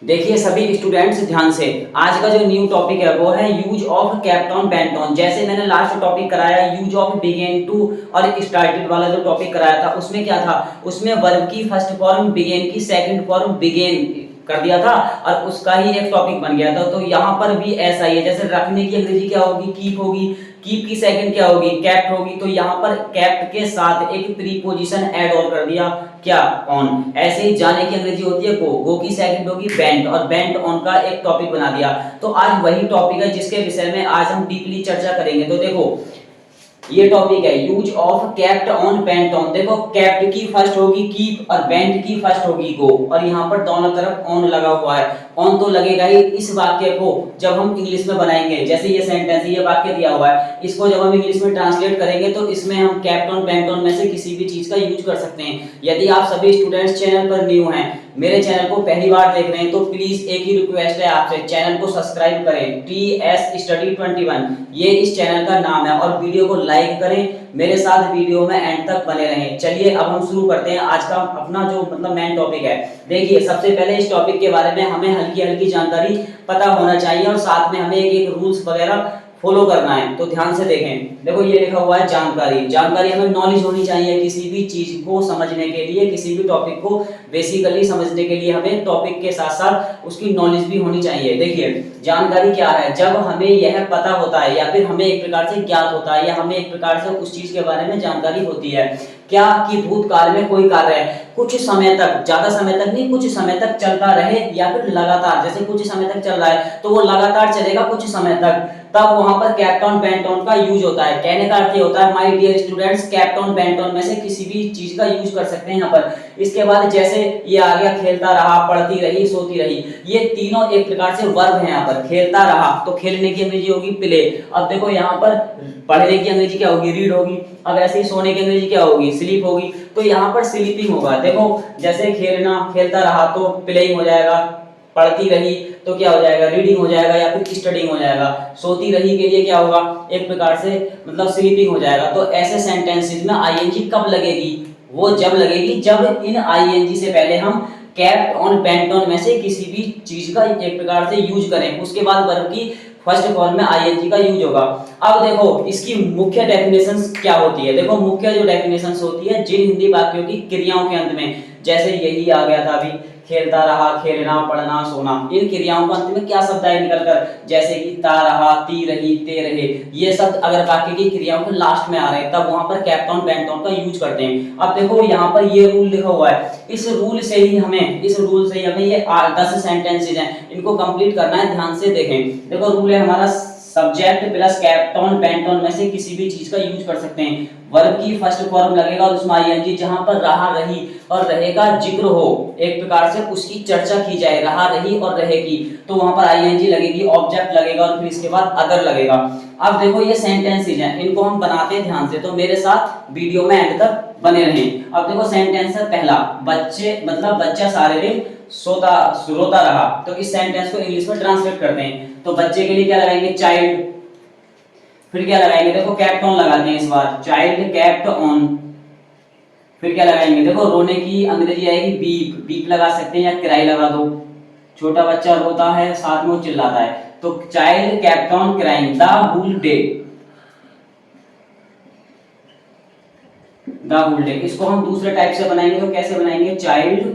देखिए सभी स्टूडेंट्स ध्यान से, आज का जो न्यू टॉपिक है वो है use of kept on bent on. जैसे मैंने लास्ट टॉपिक कराया यूज ऑफ बिगेन टू और स्टार्टेड वाला जो टॉपिक कराया था उसमें क्या था, उसमें वर्ब की फर्स्ट फॉर्म बिगेन की सेकंड फॉर्म बिगेन कर दिया था और उसका ही एक टॉपिक बन गया था। तो यहाँ पर भी ऐसा ही है, जैसे रखने की अंग्रेजी क्या होगी, कीप होगी, कीप की सेकंड क्या होगी, कैप्ट होगी। तो यहाँ पर कैप्ट के साथ एक प्रीपोजिशन ऐड और कर दिया, क्या, ऑन। ऐसे ही जाने की अंग्रेजी होती है गो की सेकंड होगी बेंट और बेंट ऑन का एक टॉपिक बना दिया। तो आज वही टॉपिक है जिसके विषय में आज हम डीपली चर्चा करेंगे। तो देखो ये टॉपिक है use of kept on bent on. देखो कैप्ट की फर्स्ट होगी कीप और बेंट की फर्स्ट होगी गो और यहाँ पर दोनों तरफ ऑन लगा हुआ है। ऑन तो लगेगा ही। इस वाक्य को जब हम इंग्लिश में बनाएंगे, जैसे ये सेंटेंस है, ये वाक्य दिया हुआ है, इसको जब हम इंग्लिश में ट्रांसलेट करेंगे तो इसमें हम कैप्ट ऑन बेंट ऑन में से किसी भी चीज का यूज कर सकते हैं। यदि आप सभी स्टूडेंट्स चैनल पर न्यू हैं, मेरे चैनल को पहली बार देख रहे हैं, तो प्लीज एक ही रिक्वेस्ट है आपसे, चैनल को सब्सक्राइब करें। TS स्टडी 21 ये इस चैनल का नाम है और वीडियो को लाइक करें, मेरे साथ वीडियो में एंड तक बने रहें। चलिए अब हम शुरू करते हैं आज का अपना जो मेन टॉपिक है। देखिए सबसे पहले इस टॉपिक के बारे में हमें हल्की हल्की जानकारी पता होना चाहिए और साथ में हमें एक रूल्स वगैरह फॉलो करना है। तो ध्यान से देखें, देखो ये लिखा हुआ है जानकारी। जानकारी हमें नॉलेज होनी चाहिए किसी भी चीज को समझने के लिए, किसी भी टॉपिक को बेसिकली समझने के लिए हमें टॉपिक के साथ साथ उसकी नॉलेज भी होनी चाहिए। देखिए जानकारी क्या है, जब हमें यह पता होता है या फिर हमें एक प्रकार से ज्ञात होता है या हमें एक प्रकार से उस चीज के बारे में जानकारी होती है क्या कि भूतकाल में कोई कार्य कुछ समय तक, ज्यादा समय तक नहीं, कुछ समय तक चलता रहे या फिर लगातार, जैसे कुछ समय तक चल रहा है तो वो लगातार चलेगा कुछ समय तक, तब वहां पर कैप्ट ऑन बेंट ऑन का यूज होता है। कहने का अर्थ ये होता है my dear students, kept on bent on में से किसी भी चीज का यूज कर सकते हैं यहाँ पर। इसके बाद जैसे ये आ गया खेलता रहा, पढ़ती रही, सोती रही, ये तीनों एक प्रकार से वर्ब है यहाँ पर। खेलता रहा तो खेलने की अंग्रेजी होगी प्ले। अब देखो यहाँ पर पढ़ने की अंग्रेजी क्या होगी, रीड होगी। अब ऐसे ही सोने की अंग्रेजी क्या होगी, स्लीप होगी। तो यहाँ पर स्लीपिंग होगा। देखो जैसे खेलना, खेलता रहा तो प्लेइंग हो जाएगा, पढ़ती रही तो क्या हो जाएगा, रीडिंग हो जाएगा या फिर स्टडिंग हो जाएगा। सोती रही के लिए क्या होगा, एक प्रकार से स्लीपिंग हो जाएगा। तो ऐसे सेंटेंसेस में आईएनजी कब लगेगी, वो जब लगेगी जब इन आईएनजी से पहले हम कैप्ट ऑन बेंट ऑन में से किसी भी चीज का एक प्रकार से यूज करें, उसके बाद वर्ब की फर्स्ट फॉर्म में आईएनजी का यूज होगा। अब देखो इसकी मुख्य डेफिनेशंस क्या होती है। देखो मुख्य जो डेफिनेशंस होती है जिन हिंदी वाक्यों की क्रियाओं के अंत में, जैसे यही आ गया था अभी, खेलता रहा, खेलना, पढ़ना, सोना, इन क्रियाओं को अंत में क्या शब्द आए निकलकर, जैसे कि ता रहा, ती रही, ते रहे, ये शब्द अगर वाक्य की क्रियाओं के लास्ट में आ रहे हैं तब वहां पर कैप्ट ऑन बेंट ऑन का यूज करते हैं। अब देखो यहाँ पर ये रूल लिखा हुआ है, इस रूल से ही हमें ये 10 सेंटेंसेज हैं, इनको कंप्लीट करना है। ध्यान से देखें, देखो रूल है हमारा subject plus kept on bent on में से किसी भी चीज का यूज कर सकते हैं। वर्ब की फर्स्ट फॉर्म लगेगा और उसमें आईएनजी, जहां पर रहा, रही और रहेगा जिक्र हो, एक प्रकार से उसकी चर्चा की जाए, रहा, रही और रहेगी, तो वहां पर आईएनजी लगेगी, ऑब्जेक्ट लगेगा और फिर इसके बाद अदर लगेगा। अब देखो ये सेंटेंसेज हैं, इनको हम बनाते हैं ध्यान से, तो मेरे साथ वीडियो में एंड तक बने रहें। अब देखो सेंटेंस है पहला, बच्चे बच्चा सारे दिन रोता रहा। तो इस सेंटेंस को इंग्लिश में ट्रांसलेट करते हैं। तो बच्चे के लिए क्या लगाएंगे, चाइल्ड, फिर क्या लगाएंगे, देखो कैप्ट ऑन लगाते हैं इस बार, चाइल्ड कैप्ट ऑन, फिर क्या लगाएंगे, देखो रोने की अंग्रेजी आएगी बीप, बीप लगा सकते हैं या क्राई लगा दो, छोटा बच्चा रोता है साथ में वो चिल्लाता है। तो child kept on crying the whole day, the whole day. इसको हम दूसरे टाइप से बनाएंगे, तो कैसे बनाएंगे, चाइल्ड,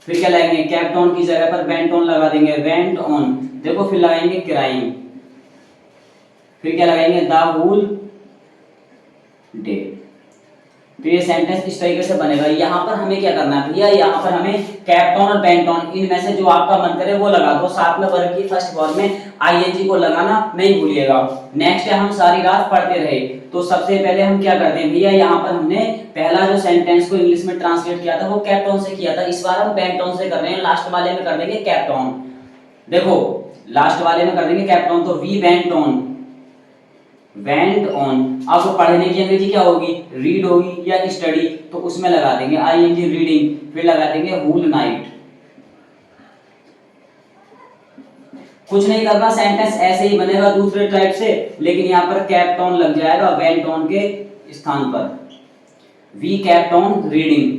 फिर क्या लगाएंगे, कैप्ट ऑन की जगह पर वेंट ऑन लगा देंगे, वेंट ऑन, देखो फिर लगाएंगे क्राइंग, फिर क्या लगाएंगे, द होल डे। तो ये सेंटेंस इस तरीके से बनेगा। यहाँ पर हमें क्या करना है भैया, यहाँ पर हमें कैप्ट ऑन और बेंट ऑन इनमें से जो आपका मन करे वो लगा दो, साथ में वर्ब की फर्स्ट फॉर्म में आईएनजी को लगाना नहीं भूलिएगा। नेक्स्ट है हम सारी रात पढ़ते रहे। तो सबसे पहले हम क्या करते हैं भैया, यहाँ पर हमने पहला जो सेंटेंस को इंग्लिश में ट्रांसलेट किया था वो कैप्ट ऑन से किया था, इस बार हम बेंट ऑन से कर रहे हैं, लास्ट वाले में कर देंगे कैप्ट ऑन। देखो लास्ट वाले में कर देंगे कैप्ट ऑन, तो we went on, went on. अब पढ़ने की अंग्रेजी क्या होगी, रीड होगी या स्टडी, तो उसमें लगा देंगे आईएनजी रीडिंग, फिर लगा देंगे होल नाइट। कुछ नहीं करना, सेंटेंस ऐसे ही बनेगा दूसरे टाइप से, लेकिन यहाँ पर कैप्ट ऑन लग जाएगा वेंट ऑन के स्थान पर, we kept on reading.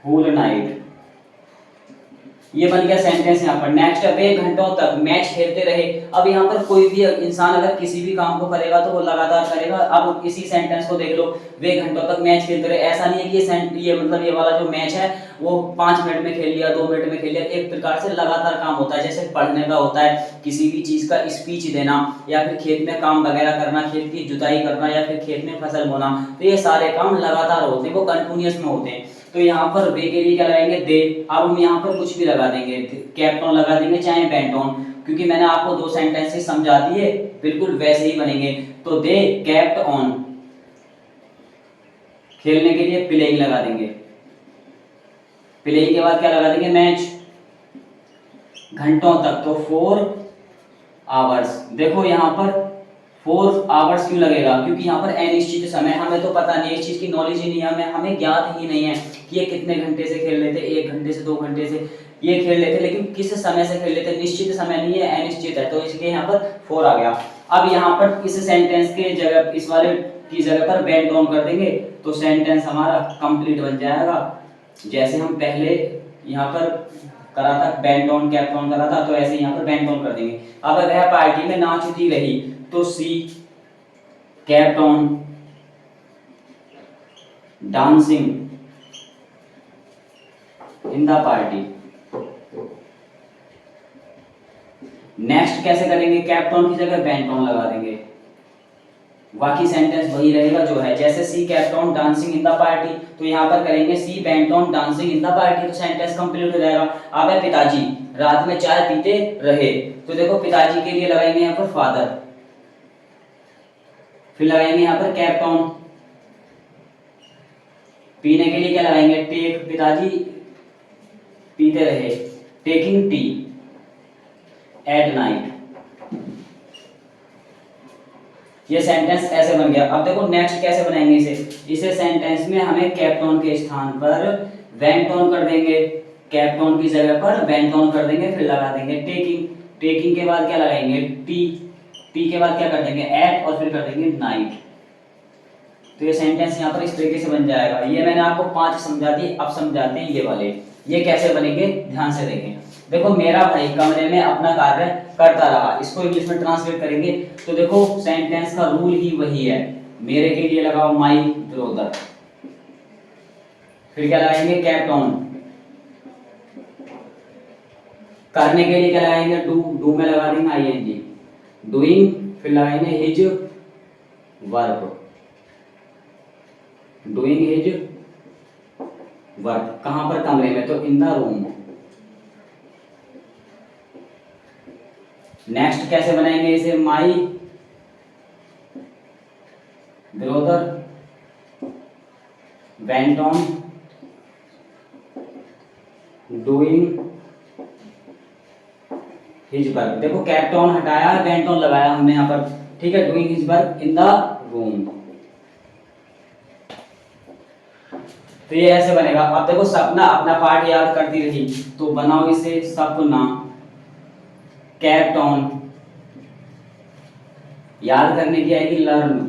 Whole night. ये बन गया सेंटेंस यहाँ पर। नेक्स्ट है वे घंटों तक मैच खेलते रहे। अब यहाँ पर कोई भी इंसान अगर किसी भी काम को करेगा तो वो लगातार करेगा। अब इसी सेंटेंस को देख लो, वे घंटों तक मैच खेलते रहे। ऐसा नहीं है कि ये मतलब ये वाला जो मैच है वो 5 मिनट में खेल लिया, 2 मिनट में खेल लिया। एक प्रकार से लगातार काम होता है, जैसे पढ़ने का होता है, किसी भी चीज का स्पीच देना, या फिर खेत में काम वगैरह करना, खेत की जुताई करना, या फिर खेत में फसल बोना, तो ये सारे काम लगातार होते हैं, वो कंटिन्यूअस में होते हैं। तो यहाँ पर वे के लिए क्या लगाएंगे, दे। अब हम यहाँ पर कुछ भी लगा देंगे, केप्ट ऑन लगा देंगे चाहे वेंट ऑन, क्योंकि मैंने आपको 2 सेंटेंसेस समझा दिए, बिल्कुल वैसे ही बनेंगे। तो दे केप्ट ऑन, खेलने के लिए प्लेइंग लगा देंगे। प्लेइंग के बाद क्या लगा देंगे, मैच। घंटों तक तो 4 आवर्स। देखो यहाँ पर 4 आवर्स क्यों लगेगा, क्योंकि यहाँ पर अनिश्चित समय, हमें तो पता नहीं, इस चीज की नॉलेज ही नहीं है, हमें ज्ञात ही नहीं है कि ये कितने घंटे से खेल लेते, 1 घंटे से 2 घंटे से ये खेल लेते, लेकिन किस समय से खेल लेते, निश्चित समय नहीं है, अनिश्चित है, तो इसलिए यहाँ पर 4 आ गया। अब यहाँ पर इस सेंटेंस के जगह, इस वाले की जगह पर वेंट ऑन कर देंगे, तो सेंटेंस हमारा कंप्लीट बन जाएगा। जैसे हम पहले यहाँ पर करा था, वेंट ऑन केप्ट ऑन करा था, तो ऐसे यहाँ पर वेंट ऑन कर देंगे। अब वह पार्टी में नाचती रही, तो she kept on dancing in the party. Next कैसे करेंगे, केप्ट ऑन की जगह वेंट ऑन लगा देंगे, बाकी सेंटेंस वही रहेगा जो है। जैसे she kept on dancing in the party, तो यहाँ पर करेंगे she went on dancing in the party, तो सेंटेंस कंप्लीट हो जाएगा। अब है पिताजी रात में चाय पीते रहे, तो देखो पिताजी के लिए लगाएंगे यहाँ पर फादर, फिर लगाएंगे यहाँ पर केप्ट ऑन। पीने के लिए क्या लगाएंगे, टेक, पिताजी पीते रहे, टेकिंग टी एट नाइट। ये सेंटेंस ऐसे बन गया। अब देखो नेक्स्ट कैसे बनाएंगे इसे सेंटेंस में हमें केप्ट ऑन के स्थान पर वेंट ऑन कर देंगे, केप्ट ऑन की जगह पर वेंट ऑन कर देंगे, फिर लगा देंगे टेकिंग। टेकिंग के बाद क्या लगाएंगे, टी। टी के बाद क्या कर देंगे, एट, और फिर कर देंगे नाइट। तो ये सेंटेंस यहाँ पर इस तरीके से बन जाएगा। ये मैंने आपको 5 समझा दिए, अब समझाते हैं ये वाले, ये कैसे बनेंगे, ध्यान से देखें। देखो मेरा भाई कमरे में अपना कार्य करता रहा, इसको इंग्लिश में ट्रांसलेट करेंगे तो देखो सेंटेंस का रूल ही वही है। मेरे के लिए लगाओ माई ब्रदर, फिर क्या लगाएंगे, केप्ट ऑन। करने के लिए क्या लगाएंगे, डू। डू में लगा देंगे आईएनजी, डूइंग, फिर लगाएंगे his work, doing his work. कहां पर, कमरे में, तो इन द रूम। नेक्स्ट कैसे बनाएंगे इसे, my brother went on doing his work. देखो केप्ट ऑन हटाया, वेंट ऑन लगाया हमने यहाँ पर, ठीक है। Doing his work in the room, तो ये ऐसे बनेगा। अब देखो सपना अपना पार्ट याद करती रही, तो बनाओ इसे सपना केप्ट ऑन, याद करने की आएगी लर्न,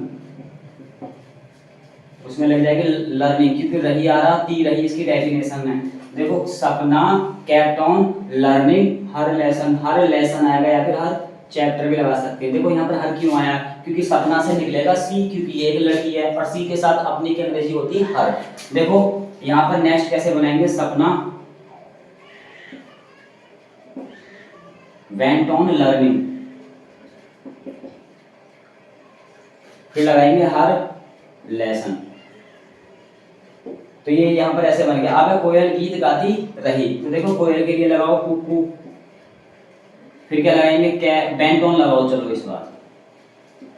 उसमें लग जाएगी लर्निंग, क्योंकि रही आ रहा, ती रही इसकी डेफिनेशन है। देखो सपना kept on learning her lesson, her lesson आएगा या फिर हर चैप्टर भी लगा सकते हैं। देखो यहाँ पर हर क्यों आया, क्योंकि सपना से निकलेगा सी, क्योंकि एक लड़की है, और सी के साथ अपनी की अंग्रेजी होती है हर। देखो यहाँ पर नेक्स्ट कैसे बनाएंगे, सपना वेंट ऑन लर्निंग, फिर लगाएंगे हर लेसन, तो ये यहाँ पर ऐसे बन गया। अब कोयल गीत गाती रही, तो देखो कोयल के लिए लगाओ कुकू, फिर क्या लगाएंगे, वेंट ऑन लगाओ, चलो इस बार,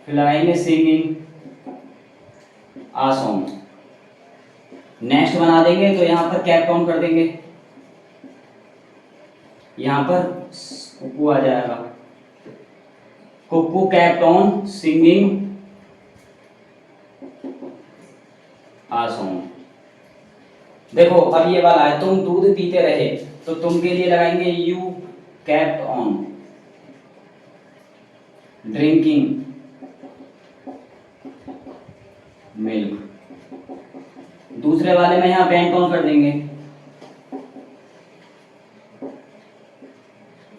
फिर लगाएंगे सिंगिंग आ सॉन्ग। नेक्स्ट बना देंगे तो यहाँ पर केप्ट ऑन कर देंगे, यहाँ पर कुकू आ जाएगा, cuckoo kept on singing a song. देखो अब ये वाला है, तुम दूध पीते रहे, तो तुम के लिए लगाएंगे you kept on drinking milk. दूसरे वाले में यहाँ वेंट ऑन कर देंगे,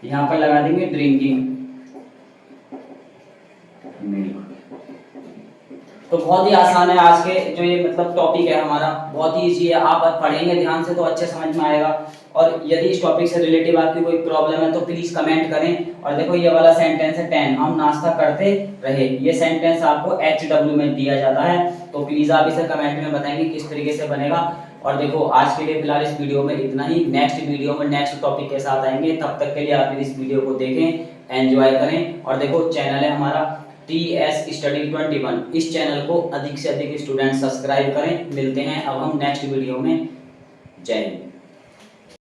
यहाँ पर लगा देंगे ड्रिंकिंग मिल्क। तो बहुत ही आसान है आज के जो ये मतलब टॉपिक है हमारा, बहुत ही इजी है। आप पढ़ेंगे ध्यान से तो अच्छे समझ में आएगा। और यदि इस टॉपिक से रिलेटिव आपकी कोई प्रॉब्लम है तो प्लीज कमेंट करें। और देखो ये वाला सेंटेंस है 10 हम नाश्ता करते रहे, ये सेंटेंस आपको HW में दिया जाता है, तो प्लीज आप इसे कमेंट में बताएंगे किस तरीके से बनेगा। और देखो आज के लिए फिलहाल इस वीडियो में इतना ही, नेक्स्ट वीडियो में नेक्स्ट टॉपिक के साथ आएंगे। तब तक के लिए आप इस वीडियो को देखें, एंजॉय करें। और देखो चैनल है हमारा TS Study 21, इस चैनल को अधिक से अधिक स्टूडेंट सब्सक्राइब करें। मिलते हैं अब हम नेक्स्ट वीडियो में। जय हिंद।